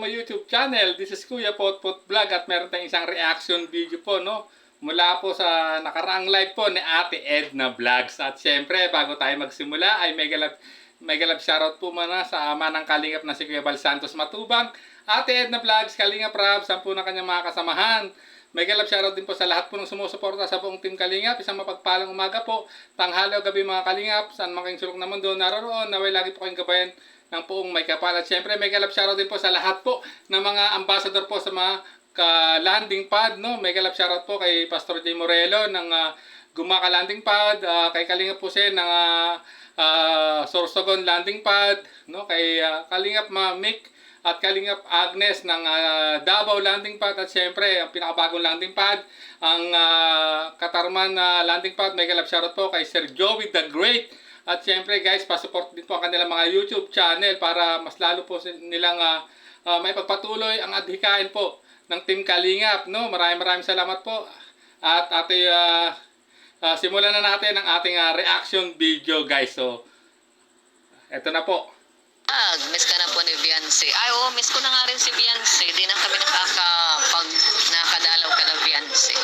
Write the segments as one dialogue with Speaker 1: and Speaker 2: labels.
Speaker 1: my YouTube channel. This is Kuya Potpot Vlog at meron tayong isang reaction video po, no? Mula po sa nakaraang live po ni Ate Edna Vlogs. At syempre, bago tayo magsimula ay mega love shoutout po muna sa ama ng Kalingap na si Kuya Bal Santos Matubang. Ate Edna Vlogs, Kalingap Rab, 10 na kanyang mga kasamahan. Mega love shoutout din po sa lahat po ng sumusuporta sa buong Team Kalingap. Isang mapagpalang umaga po, tanghali o gabi mga Kalingap. Saan man kayong sulok na mundo naroon, naway lagi po kayong gabayan ng poong may kapal. At syempre, mega love shoutout din po sa lahat po ng mga ambassador po sa mga landing pad, no? Mega love shoutout po kay Pastor J. Morelo ng Gumaka Landing Pad, kay Kalingap po siya ng Sorsogon Landing Pad, no? Kay Kalingap Mick at Kalingap Agnes ng Davao Landing Pad, at syempre ang pinakabagong landing pad, ang Katarman Landing Pad. Mega love shoutout po kay Sir Joey the Great. At syempre guys, pasupport din po ang kanilang mga YouTube channel para mas lalo po nilang may pagpatuloy ang adhikain po ng Team Kalingap, no? Maraming salamat po. At simulan na natin ang ating reaction video guys. So, eto na po.
Speaker 2: Miss ka na po ni Beyonce. Ay, oo, miss ko na nga rin si Beyonce. Di na kami nakadalaw ka ng Beyonce.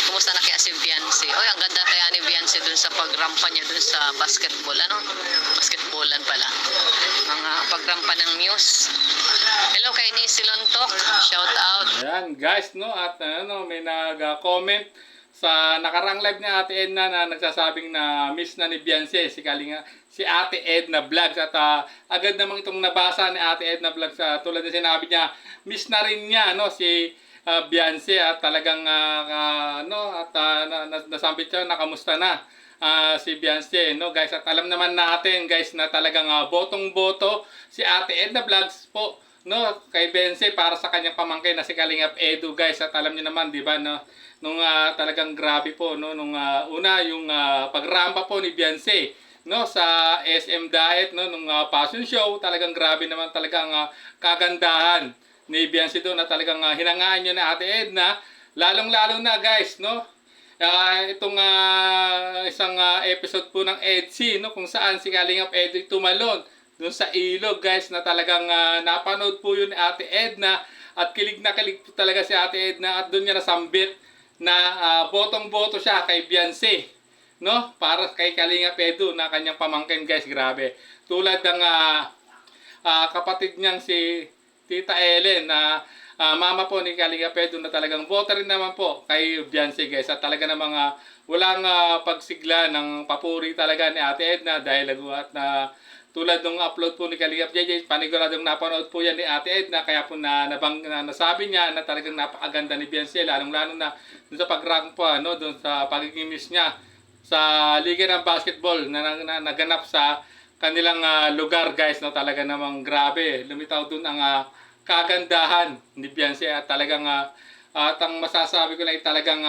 Speaker 2: Kumusta na kaya si Beyonce? Oy, ang ganda kaya ni Beyonce dun sa pagrampa niya dun sa basketball. Ano? Basketballan pala. Mga pagrampa ng Muse. Hello kay Nisi Lontok. Shout out.
Speaker 1: Ayan guys, no? At may nag-comment sa nakarang live ni Ate Edna na nagsasabing na miss na ni Beyonce si Ate Edna Vlogs. At agad namang itong nabasa ni Ate Edna Vlogs, tulad na sinabi niya, miss na rin niya, no, si Beyonce. At talagang nasambit siya na kamusta na si Beyonce, no guys. At alam naman natin guys na talagang botong-boto si Ate Edna Vlogs po, no, kay Beyonce para sa kanyang pamangkin na si Kalingap Edu guys. At alam niyo naman, di ba, no, nung talagang grabe po, no, nung una yung pagrampa po ni Beyonce, no, sa SM Diet, no, nung fashion show, talagang grabe naman talagang kagandahan ni Beyonce doon, na talagang hinangaan niya na Ate Edna, lalong-lalo na guys, no, itong isang episode po ng EDC, no, kung saan si Kalingap Edu tumalon doon sa ilog guys, na talagang napanood po yun ni Ate Edna, at kilig na kilig po talaga si Ate Edna, at doon niya nasambit na botong-boto siya kay Beyonce, no, para kay Kalingap Edu na kanyang pamangkin guys. Grabe, tulad ng kapatid niyang si Tita Ellen na mama po ni Kalingap Edu, na talagang boto rin naman po kay Beyonce guys. At talaga namang walang pagsigla ng papuri talaga ni Ate Edna dahil laguat na tulad ng upload po ni Kalingap JJ, paniguradong napanood po yan ni Ate Edna, kaya po nasabi niya na talagang napakaganda ni Beyonce, lalong-lalo na dun sa pag-rank po, no, dun sa pagiging miss niya sa liga ng basketball na naganap sa kanilang lugar guys, no. Talaga namang grabe, lumitaw dun ang kagandahan ni Beyonce. At talagang at ang masasabi ko lang, talagang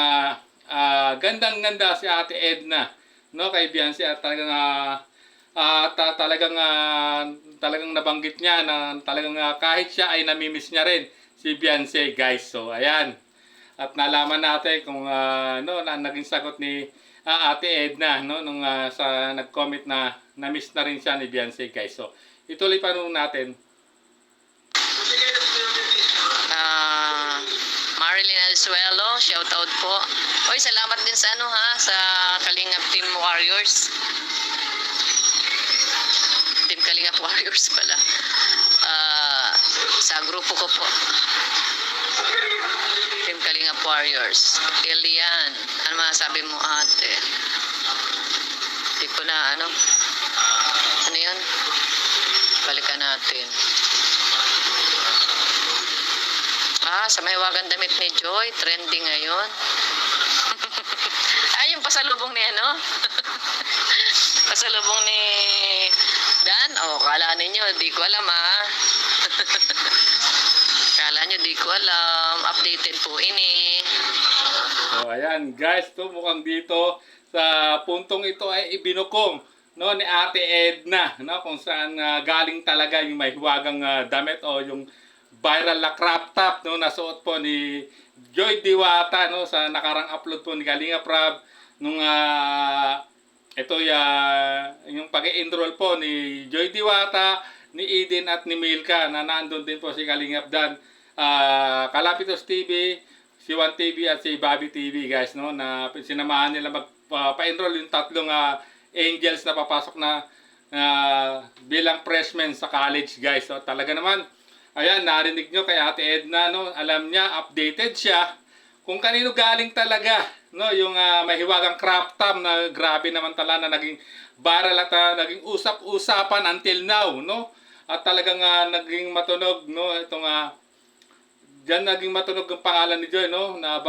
Speaker 1: gandang-ganda si Ate Edna, no, kay Beyonce. At talagang talagang nabanggit niya na talagang kahit siya ay namimiss niya rin si Beyonce guys. So ayan, at nalaman natin kung naging sagot ni Ate Edna, no, nung sa nag-comment na namiss na rin siya ni Beyonce guys. So ituloy pa nung natin.
Speaker 2: Marilyn Alzuelo, shout out po. Oy, salamat din sa sa Kalingap Team Warriors. Team Kalingap Warriors pala. Sa grupo ko po. Team Kalingap Warriors. Elian, ano masasabi mo ate? Hindi ko na ano yun? Balikan natin. Sa may wagang damit ni Joy, trending ngayon. Yung pasalubong ni pasalubong ni Dan. Kala ninyo, di ko alam Kala nyo, di ko alam. Updated po ini.
Speaker 1: So ayan guys, to mukhang dito sa puntong ito ay ibinukong, no, ni Ate Edna, no, kung saan galing talaga yung may hiwagang damit o yung viral na crop top, no, nasuot po ni Joy Diwata, no, sa nakarang upload po ni Kalingap Rab nung ito yung pag-enroll po ni Joy Diwata ni Eden at ni Milka na nandun din po si Kalingap Dan, Kalapitos TV, si One TV at si Bobby TV guys, no, na sinamahan nila magpa-enroll yung tatlong angels na papasok na bilang freshmen sa college guys. So talaga naman, ayan, narinig nyo kay Ate Edna, no, alam niya, updated siya kung kanino galing talaga, no, yung mahiwagang crop top na grabe naman talaga na naging viral at naging usap-usapan until now, no, at talagang naging matunog, no, itong diyan naging matunog ang pangalan ni Joy, no, na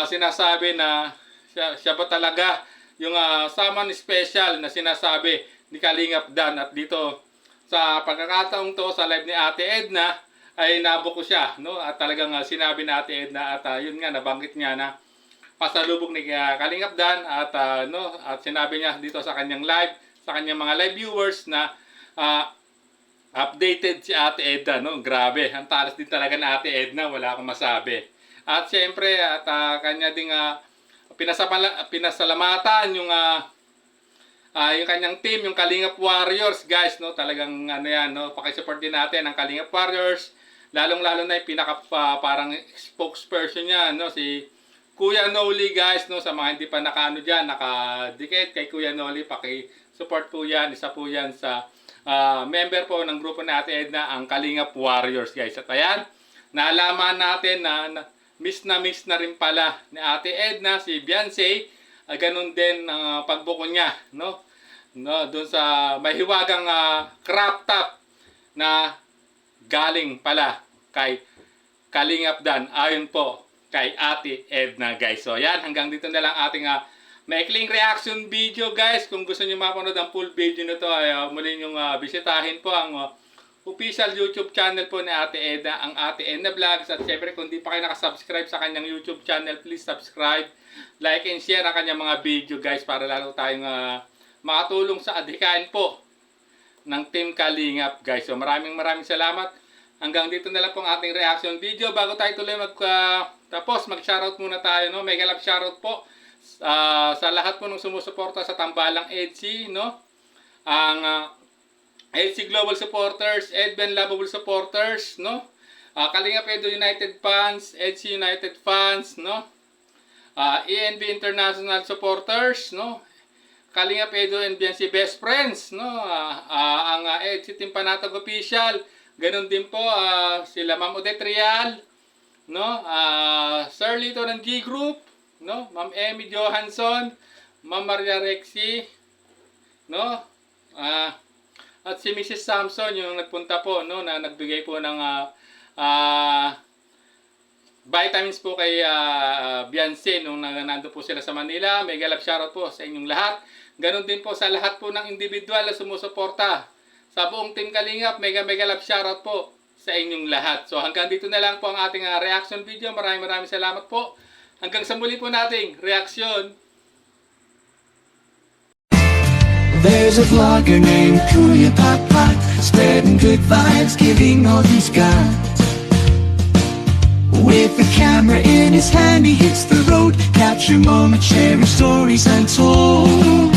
Speaker 1: sinasabi na siya ba talaga yung someone special na sinasabi ni Kalingap Dan. At dito sa pagkakataong to sa live ni Ate Edna ay nabuko siya, no, at talagang sinabi ni Ate Edna at yun nga, nabanggit niya na pasalubong ni Kalingap Dan at no, at sinabi niya dito sa kanyang live, sa kanyang mga live viewers na updated si Ate Edna, no. Grabe, ang talas din talaga na Ate Edna, wala akong masabi. At siyempre at kanya ding pinasalamatan yung kanyang team, yung Kalingap Warriors guys, no. Talagang ano yan, no, paki-support din natin ang Kalingap Warriors, lalong-lalo na yung pinaka parang spokesperson niya, no, si Kuya Noli guys, no. Sa mga hindi pa nakaano diyan, nakadikit kay Kuya Noli, paki-support po yan, isa po yan sa member po ng grupo ni Ate Edna, ang Kalingap Warriors guys. At ayan, naalaman natin na miss na rin pala ni Ate Edna si Beyonce, ganun din ang pagbuko niya, no, doon sa mahiwagang crop top na galing pala kay Kalingap Dan, ayon po kay Ate Edna guys. So ayan, hanggang dito na lang ating maikling reaction video guys. Kung gusto niyo mapanood ang full video nito ay muli niyong bisitahin po ang official YouTube channel po ni Ate Edna, ang Ate Edna Vlogs. At syempre kung di pa kayo nakasubscribe sa kanyang YouTube channel, please subscribe, like and share ang kanyang mga video guys, para lalo tayong makatulong sa adhikain po ng Team Kalingap guys. So maraming salamat. Hanggang dito na lang po ang ating reaction video. Bago tayo tuloy tapos mag-shoutout muna tayo, no. Mega love shoutout po sa lahat po ng sumusuporta sa Tambalang EDC, no. Ang EDC Global Supporters, Edben Lovable Supporters, no. Kalingap Edo United Fans, EDC United Fans, no. ENB International Supporters, no. Kalingap Edo and BNC Best Friends, no. Ang EDC Team Panatag Official, ganun din po sila Ma'am Odette Real, no. Sir Lito ng G Group, no. Ma'am Emmy Johansson, Ma'am Maria Rexy, no. At si Mrs. Samson yung nagpunta po, no, na nagbigay po ng vitamins po kay Beyonce nung nando po sila sa Manila. Mega love shoutout po sa inyong lahat. Ganon din po sa lahat po ng individual na sumusuporta sa buong Team Kalingap. Mega love shoutout po sa inyong lahat. So hanggang dito na lang po ang ating reaction video. Maraming salamat po. Hanggang sa muli po nating reaksyon.
Speaker 3: There's a vlogger named Kuya Pot, spreading good vibes, giving all he's got. With the camera in his hand, he hits the road, capture moments, sharing stories untold.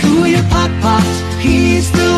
Speaker 3: Kuya Pot, he is the